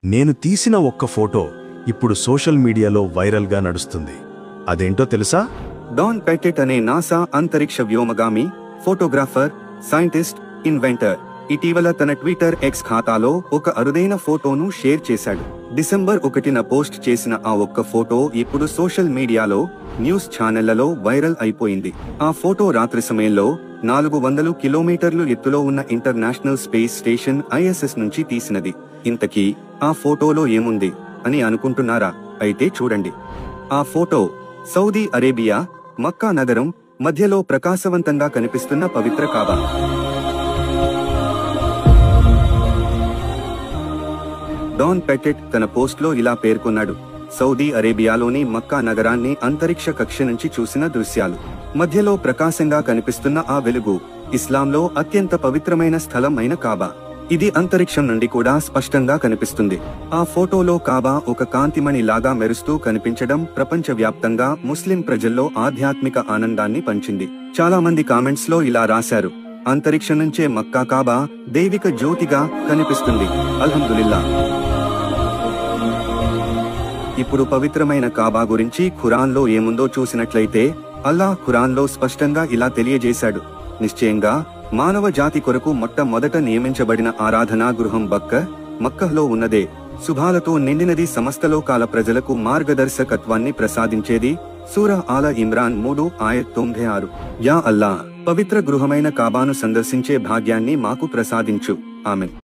నేను తీసిన ఒక్క ఫోటో ఇప్పుడు సోషల్ మీడియాలో వైరల్గా నడుస్తుంది. అదేంటో తెలుసా? డాన్ పెటెట్ అనే నాసా అంతరిక్ష వ్యోమగామి, ఫోటోగ్రాఫర్, సైంటిస్ట్, ఇన్వెంటర్ ఇటీవల తన ట్విట్టర్ ఎక్స్ ఖాతాలో ఒక అరుదైన ఫోటోను షేర్ చేశాడు. డిసెంబర్ 1న పోస్ట్ చేసిన ఆ ఒక్క ఫోటో ఇప్పుడు సోషల్ మీడియాలో, న్యూస్ ఛానళ్లలో వైరల్ అయిపోయింది. ఆ ఫోటో రాత్రి సమయంలో 400 కిలోమీటర్లు ఎత్తులో ఉన్న ఇంటర్నేషనల్ స్పేస్ స్టేషన్ ISS నుంచి తీసినది. ఇంతకీ ఆ ఫోటోలో ఏముంది అని అనుకుంటున్నారా? అయితే చూడండి. ఆ ఫోటో సౌదీ అరేబియా, మక్కా నగరం మధ్యలో ప్రకాశవంతంగా కనిపిస్తున్న పవిత్ర కాబా. డాన్ పెటెట్ తన పోస్ట్లో ఇలా పేర్కొన్నాడు: సౌదీ అరేబియాలోని మక్కా నగరాన్ని అంతరిక్ష కక్ష నుంచి చూసిన దృశ్యాలు. మధ్యలో ప్రకాశంగా కనిపిస్తున్న ఆ వెలుగు ఇస్లాంలో అత్యంత పవిత్రమైన స్థలం అయిన కాబా. ఇది అంతరిక్షం నుండి కూడా స్పష్టంగా కనిపిస్తుంది. ఆ ఫోటోలో కాబా ఒక కాంతిమణి లాగా మెరుస్తూ కనిపించడం ప్రపంచవ్యాప్తంగా ముస్లిం ప్రజల్లో ఆధ్యాత్మిక ఆనందాన్ని పంచింది. చాలా మంది కామెంట్స్ లో ఇలా రాశారు: అంతరిక్షం నుంచే మక్కా కాబా దైవిక జ్యోతిగా కనిపిస్తుంది, అల్హమ్దులిల్లా. ఇప్పుడు పవిత్రమైన కాబా గురించి ఖురాన్లో ఏముందో చూసినట్లయితే, అల్లాహ్ ఖురాన్లో స్పష్టంగా ఇలా తెలియజేశాడు: నిశ్చయంగా మానవ జాతి కొరకు మొట్టమొదట నియమించబడిన ఆరాధనా గృహం మక్కహ్లో ఉన్నదే. శుభాలతో నిండినది, సమస్త లోకాల ప్రజలకు మార్గదర్శకత్వాన్ని ప్రసాదించేది. సూరా ఆల ఇమ్రాన్ 3:96. యా అల్లాహ్, పవిత్ర గృహమైన కాబాను సందర్శించే భాగ్యాన్ని మాకు ప్రసాదించు. ఆమెన్.